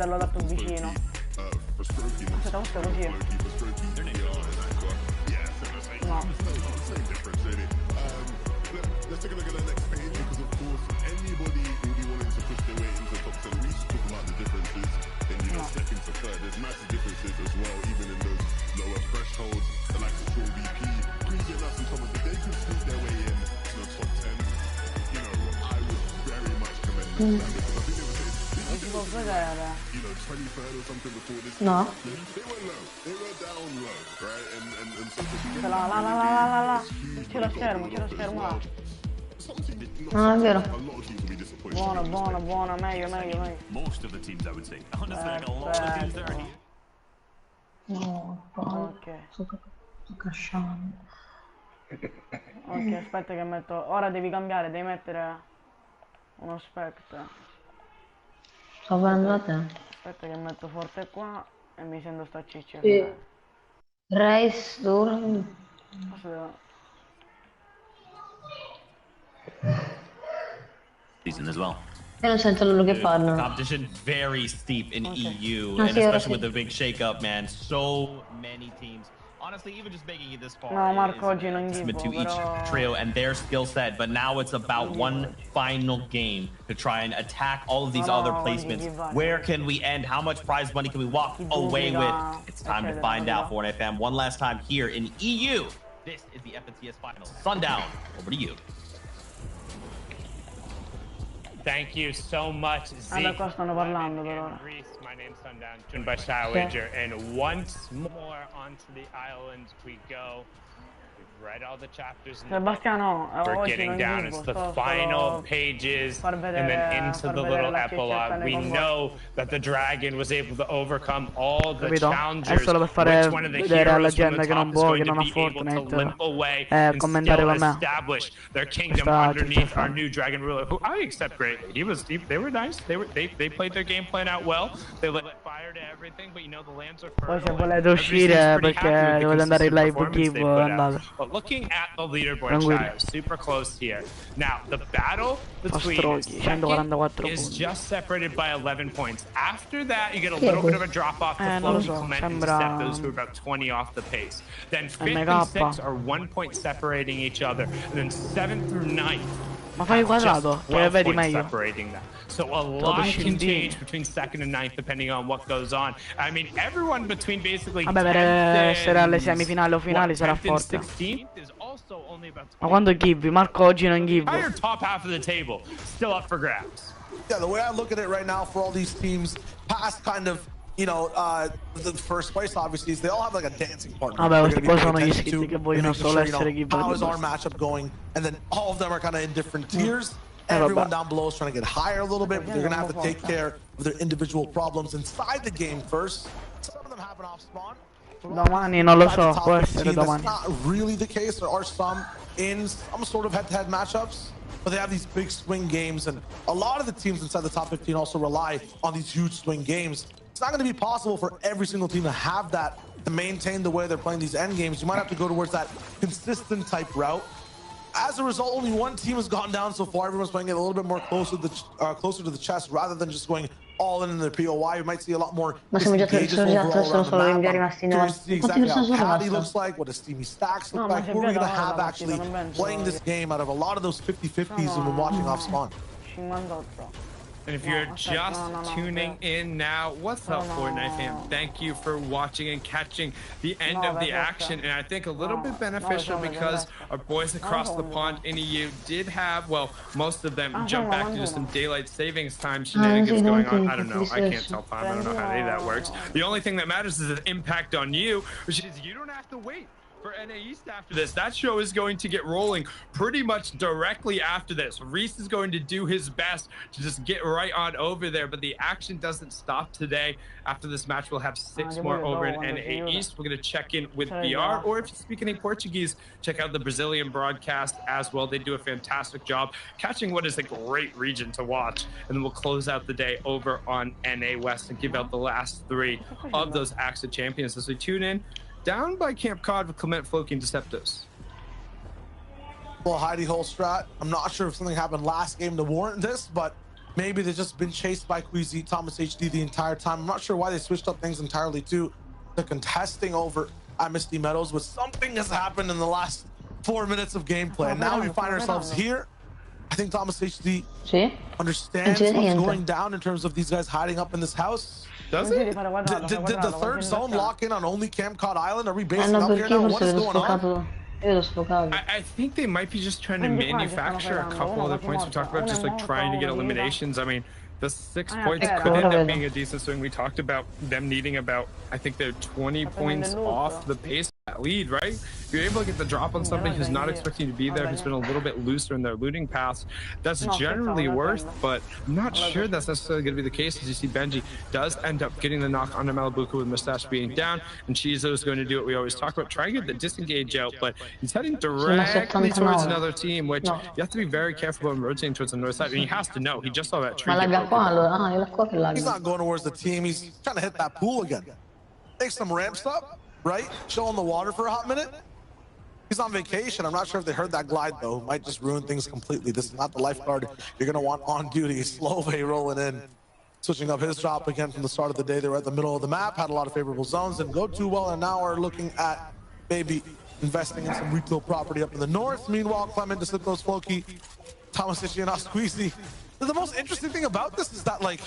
vederlo da più vicino. Aspetta, questo è così. No. Let's take a look at the next page because, of course, anybody will be wanting to push their way into the top 10. We used to talk about the differences in, you know, second to third. There's massive differences as well, even in those lower thresholds. The likes of Troll VP, Queasy and us and Thomas, if they could sneak their way in to the top 10, you know, I would very much commend them for that because I think they were saying, you know, 23rd or something before this. No. They were low. They were down low, right? And so Là. C'è lo schermo là. Non è vero. Buono, meglio. No, ok. Sto crashando. Ok, aspetta che metto. Ora devi cambiare, devi mettere uno spect. Sto prendendo da te. Aspetta che metto forte qua e mi sento sta Ccfn. Sì. Race Tour. Season as well. Io non sento loro che parlano. Competition very steep in EU, and especially with the big shake-up, man. So many teams. Honestly, even just making it this far no, Marco, oggi is non a testament givvo, to each trio and their skill set. But now it's about one final game to try and attack all of these other placements. Where can we end? How much prize money can we walk away with? It's time to find out for an FM one last time here in EU. This is the FNCS Finals. Sundown, over to you. Thank you so much, Zeke. Qua stanno parlando per ora. My name's Sundown, joined by Wager, and once more onto the island we go. We've read all the chapters. Sebastiano, we're getting down. It's the final pages, and then into the little epilogue. We know that the dragon was able to overcome all the challengers. Which one of the heroes from the top is going to be able to limp away and still establish their kingdom underneath our new dragon ruler, who I accept greatly. They were nice. They played their game plan out well. They lit fire to everything, but you know the lands are fertile. Poi se volete uscire perché dovete andare in live givvo, andate. But looking at the leaderboard, child, super close here. Now, the battle between second is just separated by 11 points. After that, you get a little bit of a drop off to Floki, Clement, and Steph, those who are about 20 off the pace. Then 5th and 6th are 1 point separating each other. And then 7th through 9th. Ma fai il quadrato, che vedi meglio. So a lot can change between 2nd and 9th depending on what goes on. I mean, everyone between basically vabbè, per essere alle semifinali o finali sarà forte. Ma quando givvi? Marco oggi non givvo. Top half of the table still up for grabs. Yeah, the way I look at it right now for all these teams, past kind of, you know, the first place obviously is they all have like a dancing partner. Vabbè, questi qua sono gli iscritti che vogliono solo essere givvo. How is our matchup going? And then all of them are kind of in different tiers. Everyone down below is trying to get higher a little bit, but they're going to have to take care of their individual problems inside the game first. Some of them happen off spawn. Domani non lo so, può essere domani. That's not really the case. There are some in some sort of head-to-head matchups, but they have these big swing games, and a lot of the teams inside the top 15 also rely on these huge swing games. It's not going to be possible for every single team to have that, to maintain the way they're playing these end games. You might have to go towards that consistent type route. As a result, only one team has gone down so far. Everyone's playing it a little bit more closer to the chest rather than just going all in their POI. You might see a lot more. Ma siamo già sono solo rimasti in exactly how Caddy looks like, what does Steamy Stacks look like. Who are we going to have actually playing this game out of a lot of those 50-50s we've been watching off spawn? And if you're just tuning in now, what's up, Fortnite fam? Thank you for watching and catching the end of the action. And I think a little bit beneficial because our boys across the pond in EU did have, well, most of them jump back to do some daylight savings time shenanigans going on. I don't know. I can't tell time. I don't know how any of that works. The only thing that matters is the impact on you, which is you don't have to wait for NA East after this. That show is going to get rolling pretty much directly after this. Reese is going to do his best to just get right on over there, but the action doesn't stop today. After this match, we'll have 6 more over in NA East. We're going to check in with BR, or if you speak any Portuguese, check out the Brazilian broadcast as well. They do a fantastic job catching what is a great region to watch, and then we'll close out the day over on NA West and give out the last 3 of those AXA champions as we tune in. Down by Camp Cod with Clement, Floki, and Deceptos. Well, hidey hole strat. I'm not sure if something happened last game to warrant this, but maybe they've just been chased by Queasy, Thomas HD the entire time. I'm not sure why they switched up things entirely too. They're contesting over at Misty Meadows, but something has happened in the last 4 minutes of gameplay. And now we find ourselves here. I think Thomas HD understands what's going down in terms of these guys hiding up in this house. Does it? Did the third zone lock in on only Camp Cod Island? Are we basing up here now? What is going on? I think they might be just trying to manufacture a couple other points. We talked about just like trying to get eliminations. I mean, the 6 points could end up being a decent swing. We talked about them needing about, I think they're 20 points off the pace that lead, right? If you're able to get the drop on somebody who's not expecting to be there, who's been a little bit looser in their looting paths, that's generally worth, but I'm not sure that's necessarily going to be the case. As you see, Benji does end up getting the knock onto Malibuca with Mustache being down, and Chizo is going to do what we always talk about, try and get the disengage out, but he's heading directly towards another team, which you have to be very careful about rotating towards the north side, and he has to know. He just saw that tree. He's not going towards the team. He's trying to hit that pool again. Take some ramps up, right? Chill on the water for a hot minute. He's on vacation. I'm not sure if they heard that glide, though. Might just ruin things completely. This is not the lifeguard you're going to want on duty. Slowway rolling in. Switching up his drop again from the start of the day. They were at the middle of the map, had a lot of favorable zones, didn't go too well, and now are looking at maybe investing in some retail property up in the north. Meanwhile, Clement, Desliptos, Floki, Thomas Ishi, and Squeezy. The most interesting thing about this is that, like,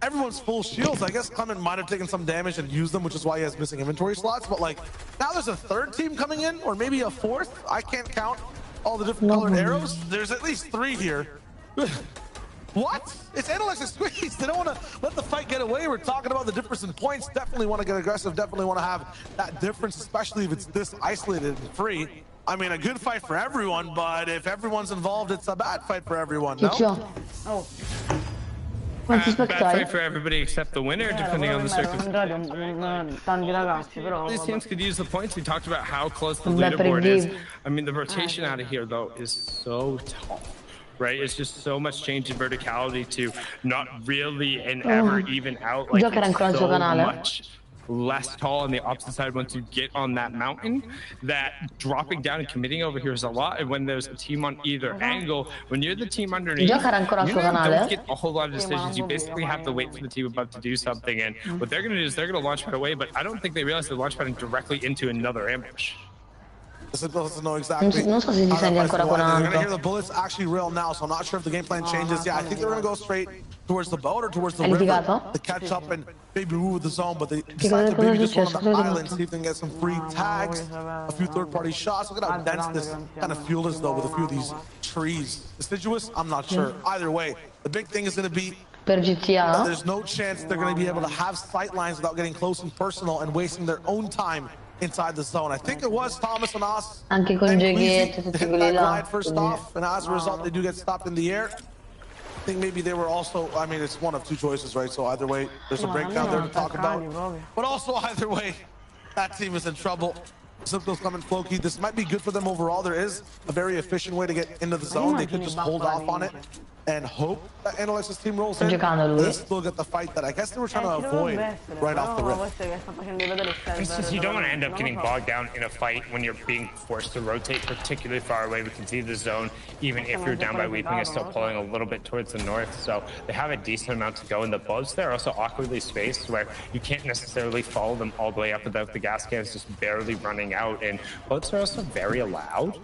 everyone's full shields. I guess Clement might have taken some damage and used them, which is why he has missing inventory slots. But like, now there's a third team coming in, or maybe a fourth. I can't count all the different colored arrows. There's at least 3 here. What? It's Analyx and Squeeze. They don't want to let the fight get away. We're talking about the difference in points. Definitely want to get aggressive. Definitely want to have that difference, especially if it's this isolated and free. I mean, a good fight for everyone, but if everyone's involved, it's a bad fight for everyone, no? Oh. Bad fight for everybody except the winner, depending on the circumstance. These teams could use the points. We talked about how close the leaderboard is. I mean, the rotation out of here, though, is so tough. Right? It's just so much change in verticality to not really and ever even out. Like, it's so much less tall on the opposite side once you get on that mountain, that dropping down and committing over here is a lot. And when there's a team on either angle, when you're the team underneath, you don't get a whole lot of decisions. You basically have to wait for the team above to do something. And what they're going to do is they're going to launch pad away, but I don't think they realize they're launch padding directly into another ambush. Doesn't know exactly. Non so se ti senti ancora con They're gonna hear the bullets actually rail now, so I'm not sure if the game plan changes. Yeah, I think they're gonna go straight towards the boat or towards the river to catch up and maybe move the zone, but they decide to maybe just run on the island, see if they can get some free tags, a few third-party shots. Look at how dense this kind of field is, though, with a few of these trees. Deciduous? I'm not sure. Either way, the big thing is gonna be there's no chance they're gonna be able to have sight lines without getting close and personal and wasting their own time inside the zone. I think it was Thomas and Us anche con Giochetto, tutti quelli là. Glide first off, and as a result, they do get stopped in the air. I think maybe they were also, I mean, it's one of 2 choices, right? So either way, there's a breakdown there to talk about. But also either way, that team is in trouble. Simple's coming Floki. This might be good for them overall. There is a very efficient way to get into the zone. They could just hold off on it and hope that Analyx's team rolls in. They still get the fight that I guess they were trying to avoid right off the rip. It's just you don't want to end up getting bogged down in a fight when you're being forced to rotate particularly far away. We can see the zone, even if you're down by Weeping, is still pulling a little bit towards the north. So they have a decent amount to go, and the boats there are also awkwardly spaced where you can't necessarily follow them all the way up without the gas cans just barely running out. And boats are also very loud.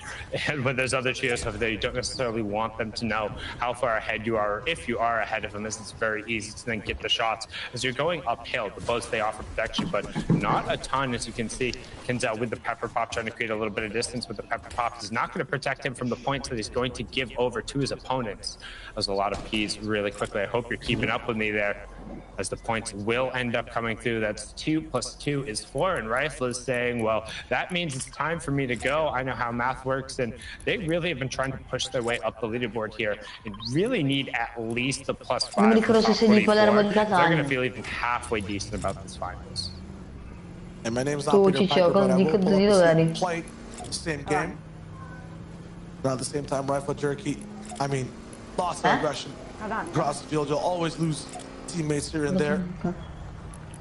And when there's other trios over there, you don't necessarily want them to know how far ahead you are, or if you are ahead of them, as it's very easy to then get the shots. As you're going uphill, the boats, they offer protection, but not a ton, as you can see. Kenzel with the pepper pop trying to create a little bit of distance, but the pepper pop is not going to protect him from the points that he's going to give over to his opponents. There's a lot of P's really quickly. I hope you're keeping up with me there, as the points will end up coming through. That's 2 + 2 is 4, and Rifle is saying, well, that means it's time for me to go. I know how math works, and they really have been trying to push their way up the leaderboard here and really need at least the +5. They're going to feel even halfway decent about this finals. And my name's not Peter Piper, but I will pull up the same play, same game. But at the same time, Rifle Jerky, I mean, lost of aggression across the field. You'll always lose teammates here and there.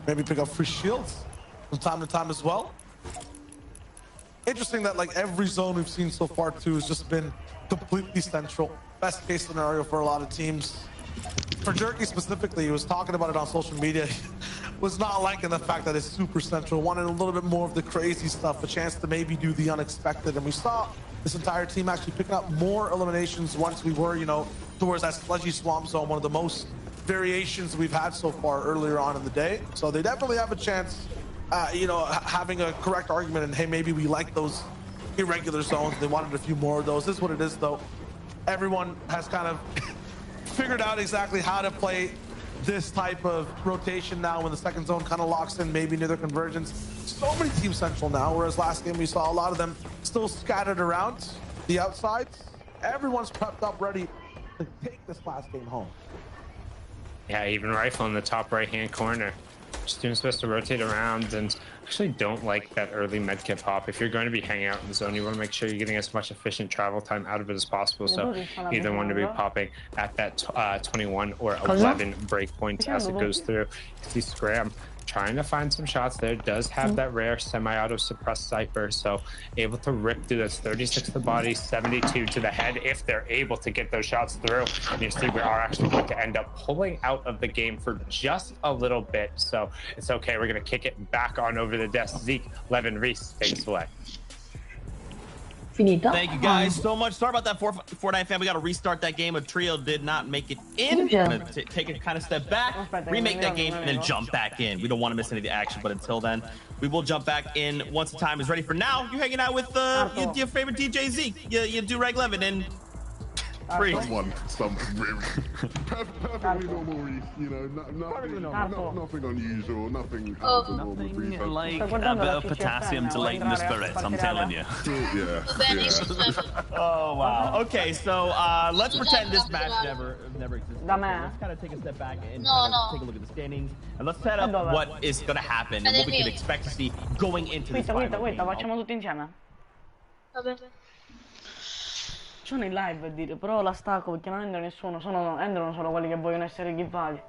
Maybe pick up free shields from time to time as well. Interesting that like every zone we've seen so far too has just been completely central. Best case scenario for a lot of teams. for Jerky specifically, he was talking about it on social media. Was not liking the fact that it's super central. Wanted a little bit more of the crazy stuff, a chance to maybe do the unexpected. And we saw this entire team actually picking up more eliminations once we were, you know, towards that sludgy swamp zone, one of the most variations we've had so far earlier on in the day. So they definitely have a chance, you know, having a correct argument and, hey, maybe we like those irregular zones. They wanted a few more of those. This is what it is, though. Everyone has kind of figured out exactly how to play this type of rotation now when the second zone kind of locks in, maybe near their convergence. So many team central now, whereas last game we saw a lot of them still scattered around the outsides. Everyone's prepped up, ready to take this last game home. Yeah, even rifle in the top right-hand corner. Just doing supposed to rotate around, and actually don't like that early medkit pop. If you're going to be hanging out in the zone, you want to make sure you're getting as much efficient travel time out of it as possible. So either one to be popping at that 21 or 11 breakpoint as it goes through. You see Scram trying to find some shots there. Does have that rare semi-auto suppressed Cypher, so able to rip through those 36 to the body, 72 to the head if they're able to get those shots through. And you see we are actually going to end up pulling out of the game for just a little bit, so it's okay. We're going to kick it back on over the desk. Zeke, Levin, Reese, take us away. Finita. Thank you guys so much. Sorry about that, Fortnite fan. We got to restart that game. A trio did not make it in. Gonna take a kind of step back, remake that game, and then jump back in. We don't want to miss any of the action, but until then, we will jump back in once the time is ready. For now, you're hanging out with your favorite DJ Zeke, you do Reg Levin, and Free. Perfectly normal Reese, you know, nothing unusual, nothing out of the normal Reese. Nothing like a bit of potassium to lighten the spirits, I'm telling you. Yeah. Oh, wow. Okay, so let's pretend this match never existed. Let's kind of take a step back and take a look at the standings, and let's set up what is going to happen and what we can expect to see going into this final game. Facciamo tutti insieme. Sono in live a dire, però la stacco perché non entra nessuno, entrano solo quelli che vogliono essere givvati.